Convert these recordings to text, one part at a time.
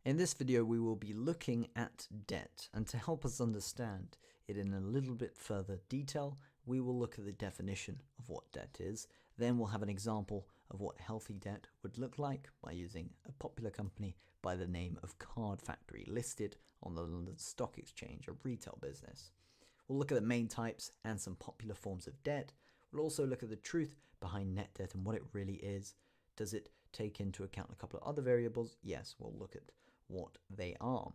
In this video, we will be looking at debt, and to help us understand it in a little bit further detail, we will look at the definition of what debt is. Then we'll have an example of what healthy debt would look like by using a popular company by the name of Card Factory, listed on the London Stock Exchange, a retail business. We'll look at the main types and some popular forms of debt. We'll also look at the truth behind net debt and what it really is. Does it take into account a couple of other variables? Yes, we'll look at what they are.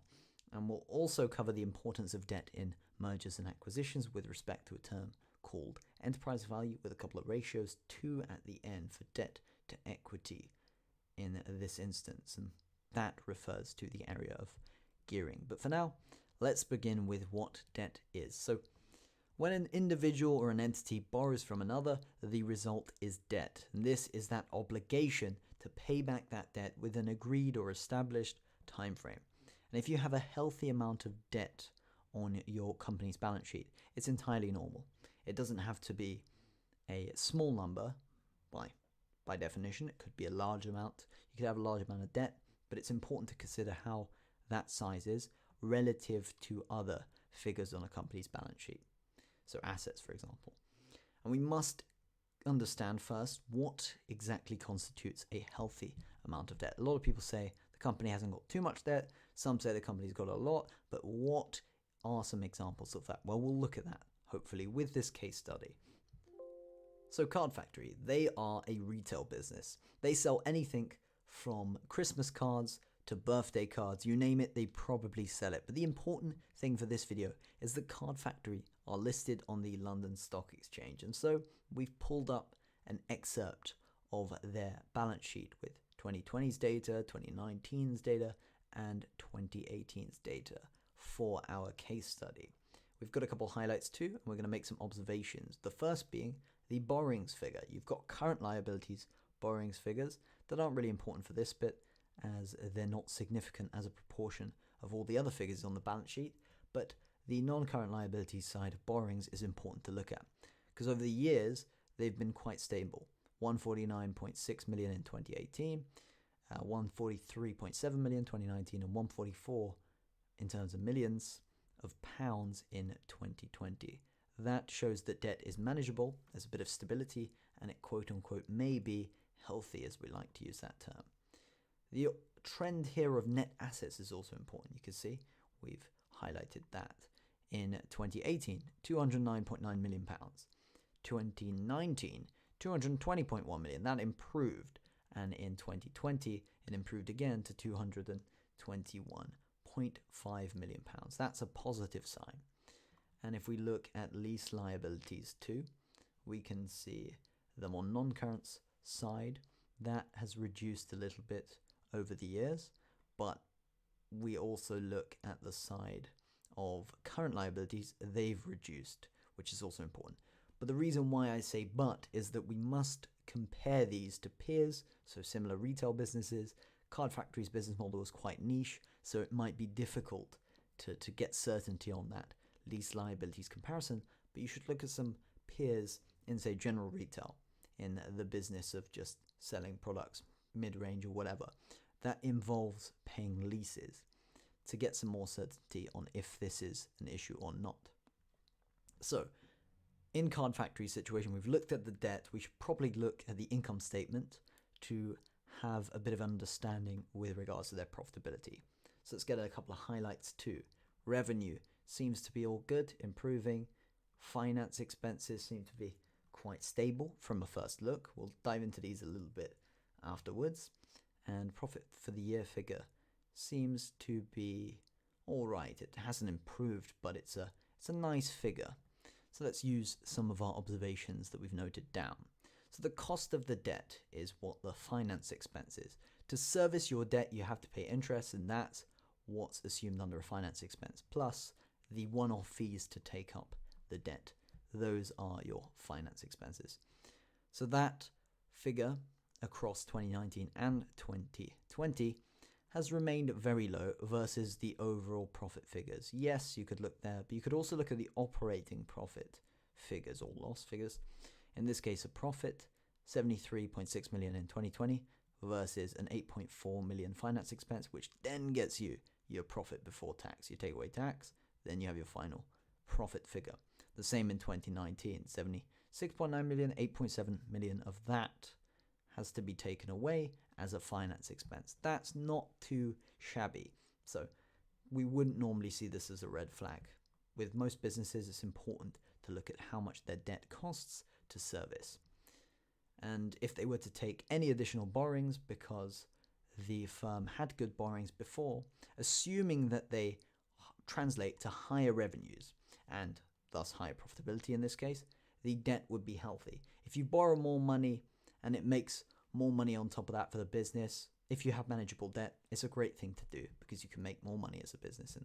And we'll also cover the importance of debt in mergers and acquisitions with respect to a term called enterprise value, with a couple of ratios, 2 at the end for debt to equity in this instance. And that refers to the area of gearing. But for now, let's begin with what debt is. So when an individual or an entity borrows from another, the result is debt. And this is that obligation to pay back that debt with an agreed or established time frame. And if you have a healthy amount of debt on your company's balance sheet, it's entirely normal. It doesn't have to be a small number by definition. It could be a large amount. You could have a large amount of debt, but it's important to consider how that size is relative to other figures on a company's balance sheet. So assets, for example. And we must understand first what exactly constitutes a healthy amount of debt. A lot of people say the company hasn't got too much debt. Some say the company's got a lot. But what are some examples of that? Well, we'll look at that, hopefully, with this case study. So Card Factory, they are a retail business. They sell anything from Christmas cards to birthday cards, you name it, they probably sell it. But the important thing for this video is that Card Factory are listed on the London Stock Exchange. And so we've pulled up an excerpt of their balance sheet with 2020's data, 2019's data, and 2018's data for our case study. We've got a couple highlights too, and we're going to make some observations. The first being the borrowings figure. You've got current liabilities, borrowings figures that aren't really important for this bit, as they're not significant as a proportion of all the other figures on the balance sheet, but the non-current liabilities side of borrowings is important to look at, because over the years they've been quite stable. 149.6 million in 2018, 143.7 million in 2019, and 144 in terms of millions of pounds in 2020. That shows that debt is manageable, there's a bit of stability, and it quote-unquote may be healthy, as we like to use that term. The trend here of net assets is also important. You can see we've highlighted that. In 2018, £209.9 million. 2019, 220.1 million. That improved. And in 2020, it improved again to 221.5 million pounds. That's a positive sign. And if we look at lease liabilities too, we can see them on non-current side. That has reduced a little bit over the years, but we also look at the side of current liabilities. They've reduced, which is also important. But the reason why I say but is that we must compare these to peers, so similar retail businesses. Card Factory's business model is quite niche, so it might be difficult to get certainty on that lease liabilities comparison, but you should look at some peers in, say, general retail, in the business of just selling products, mid-range or whatever. That involves paying leases to get some more certainty on if this is an issue or not. So in Card Factory's situation, we've looked at the debt. We should probably look at the income statement to have a bit of understanding with regards to their profitability. So let's get a couple of highlights too. Revenue seems to be all good, improving. Finance expenses seem to be quite stable from a first look. We'll dive into these a little bit afterwards. And profit for the year figure seems to be all right. It hasn't improved, but it's a nice figure. So let's use some of our observations that we've noted down. So the cost of the debt is what the finance expense is. To service your debt, you have to pay interest, and that's what's assumed under a finance expense, plus the one-off fees to take up the debt. Those are your finance expenses. So that figure across 2019 and 2020 has remained very low versus the overall profit figures. Yes, you could look there, but you could also look at the operating profit figures or loss figures. In this case, a profit, 73.6 million in 2020 versus an 8.4 million finance expense, which then gets you your profit before tax. You take away tax, then you have your final profit figure. The same in 2019, 76.9 million, 8.7 million of that has to be taken away as a finance expense. That's not too shabby. So we wouldn't normally see this as a red flag. With most businesses, it's important to look at how much their debt costs to service. And if they were to take any additional borrowings because the firm had good borrowings before, assuming that they translate to higher revenues and thus higher profitability in this case, the debt would be healthy. If you borrow more money and it makes more money on top of that for the business, if you have manageable debt, it's a great thing to do because you can make more money as a business in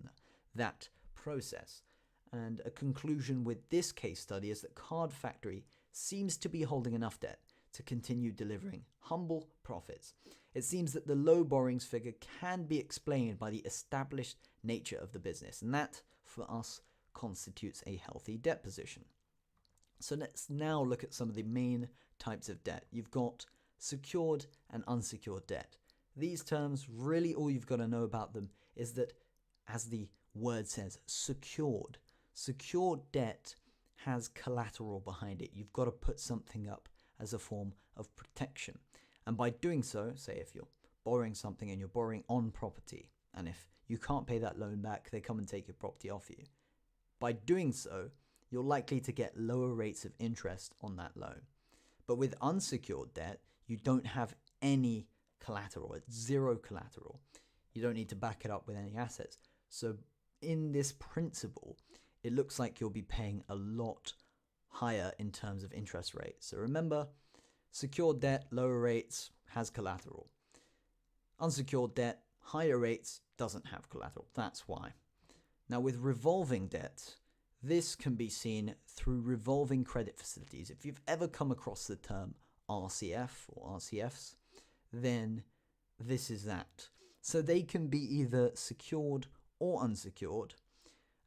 that process. And a conclusion with this case study is that Card Factory seems to be holding enough debt to continue delivering humble profits. It seems that the low borrowings figure can be explained by the established nature of the business, and that, for us, constitutes a healthy debt position. So let's now look at some of the main types of debt. You've got secured and unsecured debt. These terms, really all you've got to know about them is that, as the word says, secured. Secured debt has collateral behind it. You've got to put something up as a form of protection. And by doing so, say if you're borrowing something and you're borrowing on property, and if you can't pay that loan back, they come and take your property off you. By doing so, you're likely to get lower rates of interest on that loan. But with unsecured debt, you don't have any collateral. It's zero collateral. You don't need to back it up with any assets. So in this principle, it looks like you'll be paying a lot higher in terms of interest rates. So remember, secured debt, lower rates, has collateral. Unsecured debt, higher rates, doesn't have collateral. That's why. Now with revolving debt, this can be seen through revolving credit facilities. If you've ever come across the term RCF or RCFs, then this is that. So they can be either secured or unsecured.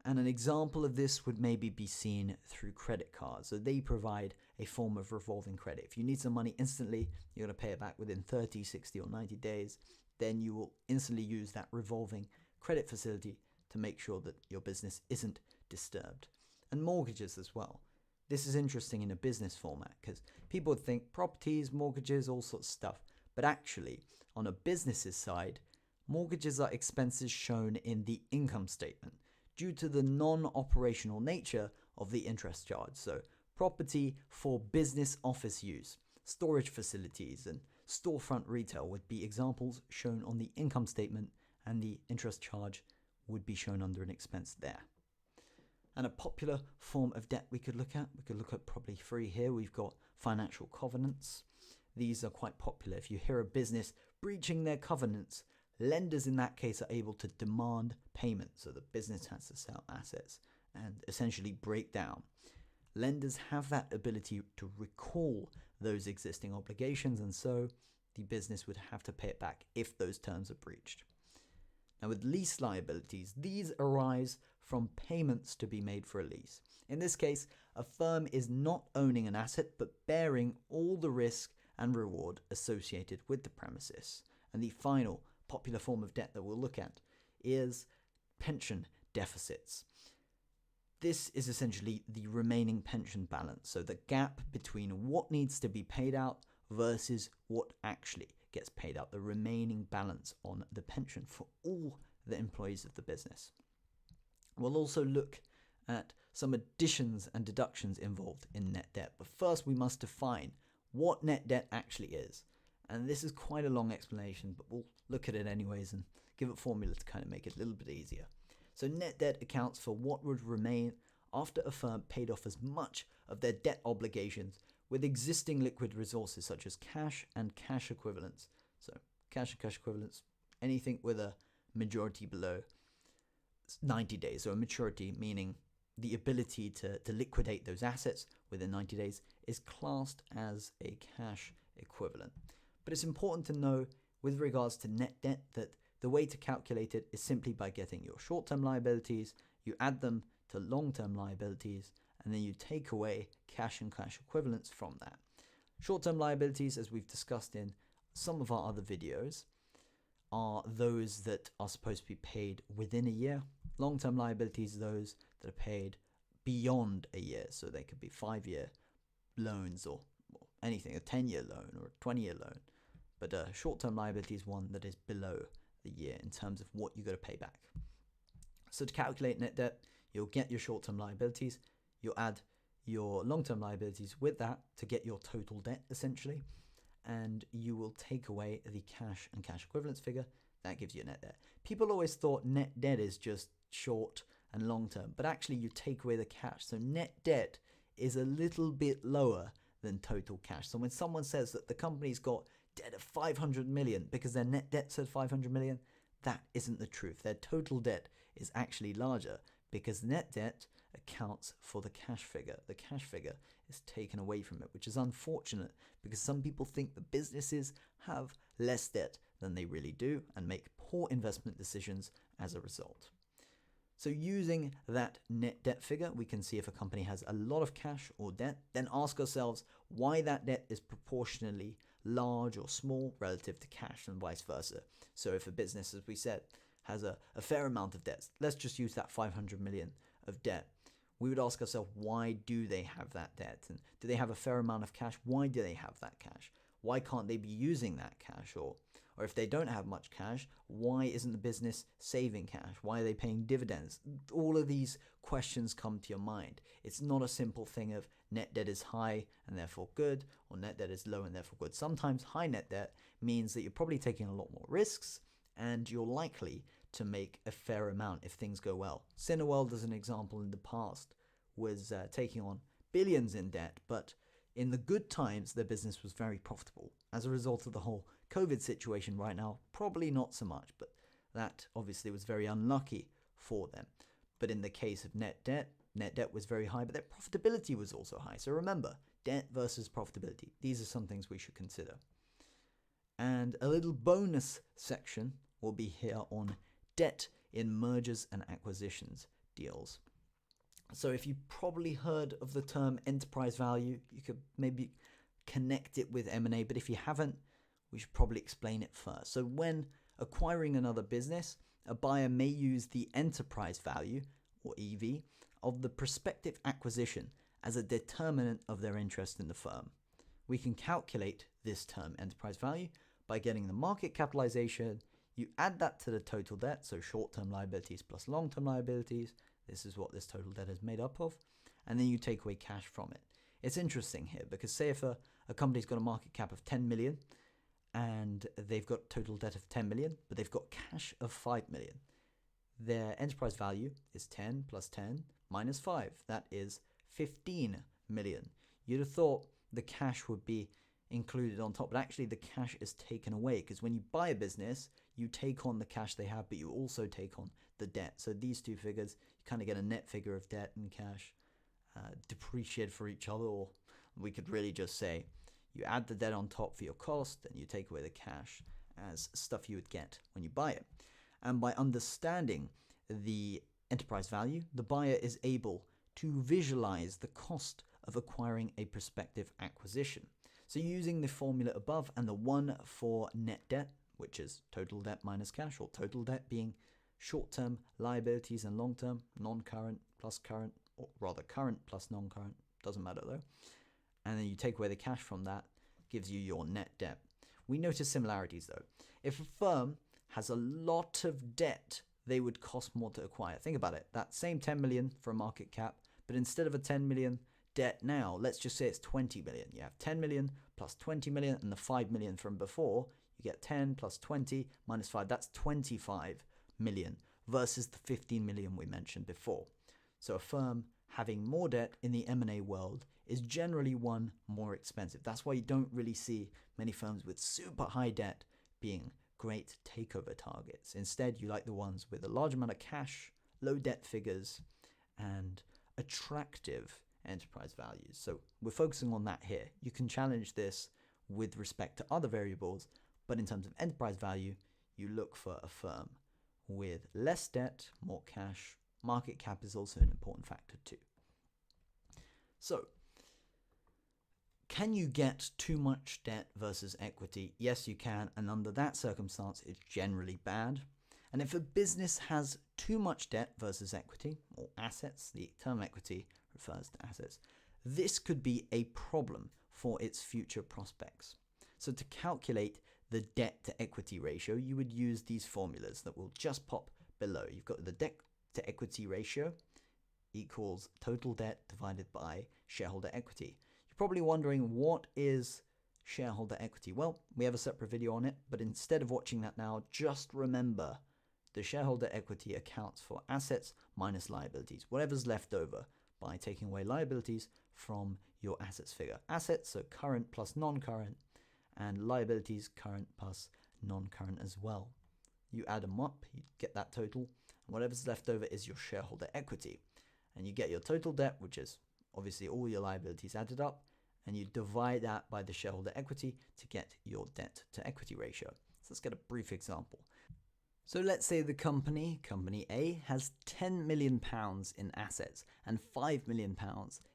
And an example of this would maybe be seen through credit cards. So they provide a form of revolving credit. If you need some money instantly, you're going to pay it back within 30, 60 or 90 days. Then you will instantly use that revolving credit facility to make sure that your business isn't disturbed. And mortgages as well. This is interesting in a business format because people would think properties, mortgages, all sorts of stuff. But actually, on a business's side, mortgages are expenses shown in the income statement due to the non-operational nature of the interest charge. So property for business office use, storage facilities and storefront retail would be examples shown on the income statement, and the interest charge would be shown under an expense there. And a popular form of debt we could look at probably three here. We've got financial covenants. These are quite popular. If you hear a business breaching their covenants, lenders in that case are able to demand payment, so the business has to sell assets and essentially break down. Lenders have that ability to recall those existing obligations, and so the business would have to pay it back if those terms are breached. Now with lease liabilities, these arise from payments to be made for a lease. In this case, a firm is not owning an asset but bearing all the risk and reward associated with the premises. And the final popular form of debt that we'll look at is pension deficits. This is essentially the remaining pension balance, so the gap between what needs to be paid out versus what actually gets paid out, the remaining balance on the pension for all the employees of the business. We'll also look at some additions and deductions involved in net debt, but first we must define what net debt actually is. And this is quite a long explanation, but we'll look at it anyways and give a formula to kind of make it a little bit easier. So net debt accounts for what would remain after a firm paid off as much of their debt obligations with existing liquid resources such as cash and cash equivalents. So cash and cash equivalents, anything with a majority below 90 days, or a maturity, meaning the ability to liquidate those assets within 90 days is classed as a cash equivalent. But it's important to know with regards to net debt that the way to calculate it is simply by getting your short-term liabilities, you add them to long-term liabilities, and then you take away cash and cash equivalents from that. Short-term liabilities, as we've discussed in some of our other videos are those that are supposed to be paid within a year. Long-term liabilities, those that are paid beyond a year. So they could be 5-year loans or anything, a 10-year loan or a 20-year loan. But short-term liability is one that is below the year in terms of what you got to pay back. So to calculate net debt, you'll get your short-term liabilities, you'll add your long-term liabilities with that to get your total debt essentially, and you will take away the cash and cash equivalents figure. That gives you a net debt. People always thought net debt is just short and long-term, but actually you take away the cash. So net debt is a little bit lower than total cash. So when someone says that the company's got debt of 500 million because their net debt said 500 million, that isn't the truth. Their total debt is actually larger because net debt accounts for the cash figure. The cash figure is taken away from it, which is unfortunate because some people think that businesses have less debt than they really do and make poor investment decisions as a result. So using that net debt figure, we can see if a company has a lot of cash or debt, then ask ourselves why that debt is proportionally large or small relative to cash and vice versa. So if a business, as we said, has a fair amount of debt, let's just use that 500 million of debt. We would ask ourselves, why do they have that debt? And do they have a fair amount of cash? Why do they have that cash? Why can't they be using that cash? Or if they don't have much cash, why isn't the business saving cash? Why are they paying dividends? All of these questions come to your mind. It's not a simple thing of net debt is high and therefore good, or net debt is low and therefore good. Sometimes high net debt means that you're probably taking a lot more risks and you're likely to make a fair amount if things go well. Cineworld, as an example in the past, was taking on billions in debt, but in the good times, their business was very profitable. As a result of the whole COVID situation right now, probably not so much, but that obviously was very unlucky for them. But in the case of net debt was very high, but their profitability was also high. So remember, debt versus profitability. These are some things we should consider. And a little bonus section will be here on debt in mergers and acquisitions deals. So if you probably heard of the term enterprise value, you could maybe connect it with M&A, but if you haven't, we should probably explain it first. So when acquiring another business, a buyer may use the enterprise value, or EV, of the prospective acquisition as a determinant of their interest in the firm. We can calculate this term enterprise value by getting the market capitalization. You add that to the total debt, so short-term liabilities plus long-term liabilities. This is what this total debt is made up of. And then you take away cash from it. It's interesting here because say if a company's got a market cap of 10 million and they've got total debt of 10 million, but they've got cash of 5 million. Their enterprise value is 10 plus 10 minus 5. That is 15 million. You'd have thought the cash would be included on top, but actually the cash is taken away because when you buy a business, you take on the cash they have, but you also take on the debt. So these two figures, you kind of get a net figure of debt and cash depreciated for each other, or we could really just say you add the debt on top for your cost and you take away the cash as stuff you would get when you buy it. And by understanding the enterprise value, the buyer is able to visualize the cost of acquiring a prospective acquisition. So using the formula above and the one for net debt, which is total debt minus cash, or total debt being short-term liabilities and long-term, non-current plus current, or rather current plus non-current, doesn't matter though. And then you take away the cash from that, gives you your net debt. We notice similarities though. If a firm has a lot of debt, they would cost more to acquire. Think about it, that same 10 million for a market cap, but instead of a 10 million debt now, let's just say it's 20 million. You have 10 million plus 20 million and the 5 million from before, you get 10 plus 20 minus 5, that's 25 million versus the 15 million we mentioned before. So a firm having more debt in the M&A world is generally one more expensive. That's why you don't really see many firms with super high debt being great takeover targets. Instead, you like the ones with a large amount of cash, low debt figures, and attractive enterprise values. So we're focusing on that here. You can challenge this with respect to other variables, but in terms of enterprise value, you look for a firm with less debt, more cash. Market cap is also an important factor too. So Can you get too much debt versus equity? Yes, you can, and under that circumstance, it's generally bad. And if a business has too much debt versus equity, or assets, the term equity refers to assets, this could be a problem for its future prospects. So to calculate the debt to equity ratio, you would use these formulas that will just pop below. You've got the debt to equity ratio equals total debt divided by shareholder equity. You're probably wondering, what is shareholder equity? Well, we have a separate video on it, but instead of watching that now, just remember the shareholder equity accounts for assets minus liabilities, whatever's left over by taking away liabilities from your assets figure. Assets, so current plus non-current, and liabilities, current plus non-current as well. You add them up, you get that total, and whatever's left over is your shareholder equity. And you get your total debt, which is obviously all your liabilities added up, and you divide that by the shareholder equity to get your debt to equity ratio. So let's get a brief example. So let's say the company A, has £10 million in assets and £5 million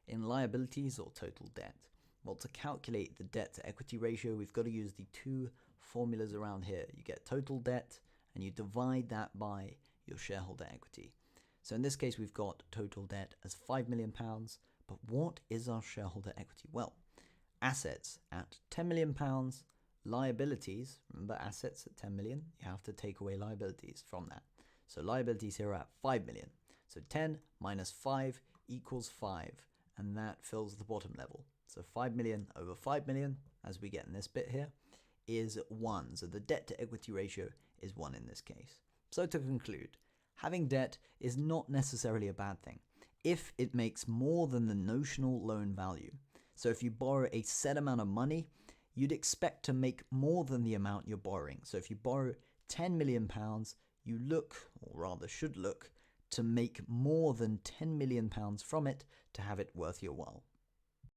in liabilities or total debt. Well, to calculate the debt to equity ratio, we've got to use the two formulas around here. You get total debt and you divide that by your shareholder equity. So in this case, we've got total debt as £5 million, but what is our shareholder equity? Well, assets at £10 million, liabilities, remember assets at 10 million, you have to take away liabilities from that. So liabilities here are at 5 million. So 10 minus 5 equals 5, and that fills the bottom level. So 5 million over 5 million, as we get in this bit here, is 1. So the debt to equity ratio is 1 in this case. So to conclude, having debt is not necessarily a bad thing if it makes more than the notional loan value. So if you borrow a set amount of money, you'd expect to make more than the amount you're borrowing. So if you borrow £10 million, you look, or rather should look, to make more than £10 million from it to have it worth your while.